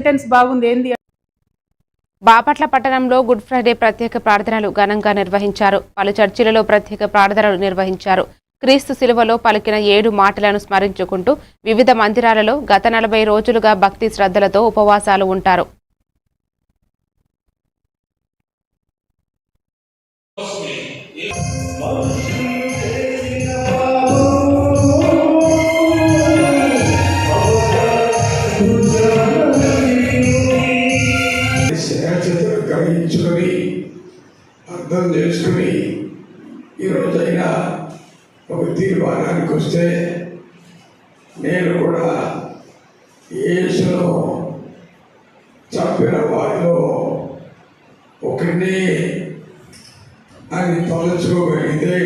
Sentence బాగుంది ఏంది. బాపట్ల పట్టణంలో గుడ్ ఫ్రైడే ప్రత్యేక ప్రార్థనలు ఘనంగా నిర్వహించారు. పలు చర్చిలలో ప్రత్యేక ప్రార్థనలు నిర్వహించారు. క్రీస్తు శిలువలో పలికిన 7 మాటలను స్మరించుకుంటూ వివిధ మందిరాలలో గత 40 రోజులుగా భక్తి శ్రద్ధలతో ఉపవాసాలు ఉంటారు. గ్రహించుకొని అర్థం చేసుకుని ఈరోజైనా ఒక తీర్మానానికి వస్తే నేను కూడా యేసును చంపిన వారిలో ఒకరిని అని తలుచుకోగలిగితే